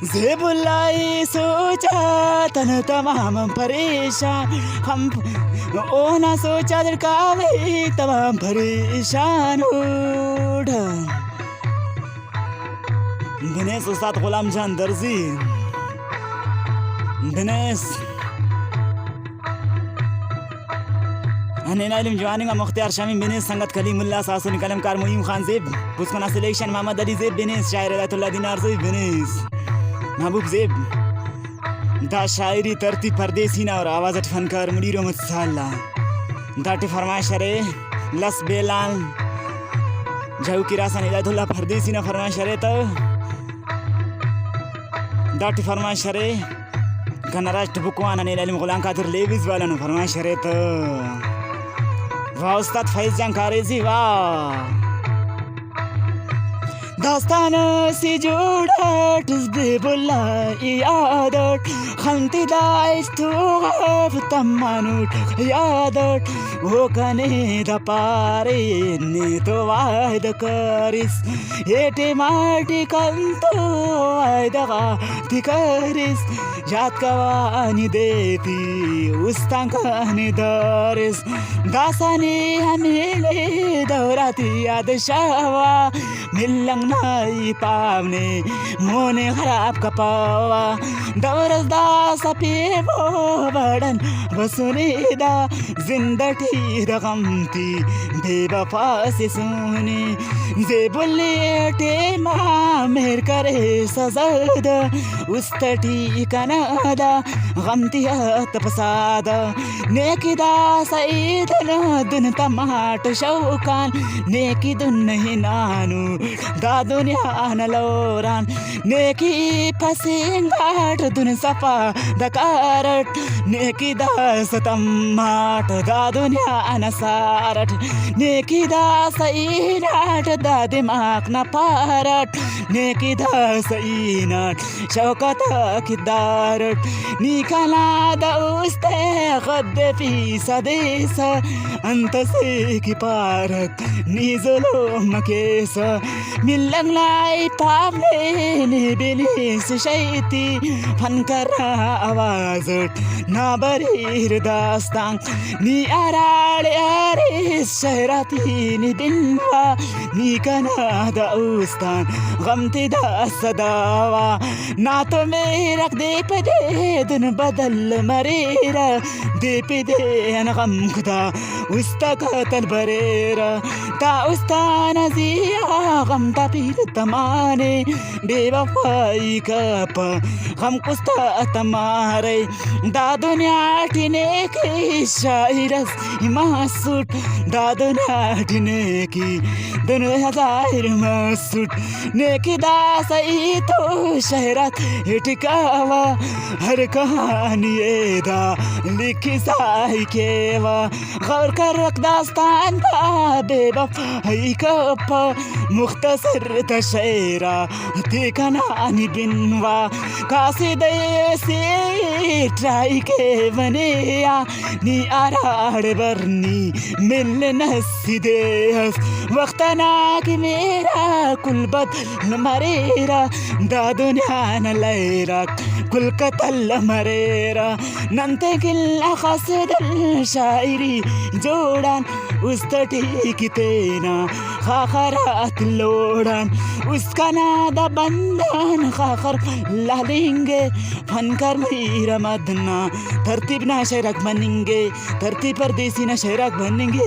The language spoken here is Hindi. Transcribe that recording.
ज़ेबुल्लाई सोचा तन तमाम परेशान हम ओ ना सोचा दिल का भाई तमाम परेशान उड़ दिनेश उस्ताद गुलाम जान दर्जी दिनेश हनीना इल्म जवानी का मुख्तियार शामी बिनेश संगत कलीमुल्लाह सासुन कलमकार मुईम खान ज़ेब बुस्कना सिलेक्शन मोहम्मद अली ज़ेब बिनेश शायर अयतुल्लाह दिनार ज़ेब बिनेश महबूब ज़ेब दा शायरी तरती परदेसी ना और आवाज़ फनकार मुनीर अहमद साला दाटे फरमाइश रे लस बेलाल जाऊ की रासन अयतुल्लाह परदेसी ना फरमाइश रे तो दाटे फरमाइश रे गनराज टबुकवान ने इल्म गुलाम कादिर लेविस वाला ने फरमाइश रे तो वाह उस्ताद फैज जंग कारेजी वाह दास्तान सी जोड़ट ज़ेबुल्ला यादट खंती दाइस तो तम्मानुट यादट वो कने द पारे ने तो वायद करिस एटे माटी कंतो वायद तिकरिस याद कवानी देती उस्तांकानी दरिस दासानी हमेले दौराती याद शावा मिलंग नाई पावने मोने खराब कपावा दौरस दा सपे वो बड़न बसुने दा जिंदगी रगमती बेवफा से सुने ज़ेबुल्ले टेमा मेर करे सजद उस्तटी कनादा गमती तपसादा नेकिदा सईदन दुन तमाट शौकान नेकी दुन नहीं नानू दा दुनिया नलोरान नेकी फसिंगाट दुन सफा दकारट नेकी दा सतम्माट दा दुनिया नसारट नेकी दा सईनाट दा दिमाग न पारट नेकी दा सईनाट शौकत किदारट निकला दा उस्ते गद फी सदेस अंत से की पारक निजलो मकेस मिलंग लाई पावले ने बिनेस शैती फनकर आवाज ना बरीर दास्तां नी आराड़े आरे शहराती नी बिनवा नी कना दा उस्तान गमती दा सदावा ना तो मेरा दे पे दे दुन बदल मरेरा दे पे दे अन गम खुदा उस्ता कतल बरेरा ता उस्तान जिया गम ता पीर तमाने बेवफाई कप गम कुस्ता तमारे दा दुनिया टिने की शायरस मासूट दा दुनिया टिने की दुनिया जाहिर मासूट नेकी दा सही तो शहरत हिटकावा हर कहानी दा लिखी साही केवा गौर कर रख दास्तान दा बेवफाई कप मुख्तसर तशैरा देखनानी बिनवा कासिदे से ट्राई के बनेया नी आराड़ बरनी मिल नसीदे वक्त ना कि मेरा कुलबत मरेरा दा दुनिया न लेरा कुल कतल मरेरा नंते किल्ला खसदल शायरी जोड़ान उस्तटी कितेना खाखरात लोड़ान उसका नादा बंधन खाखर लालेंगे फनकार मेरा मदना तरतीब ना शहरक बनेंगे तरतीब परदेसी ना शहरक बनेंगे।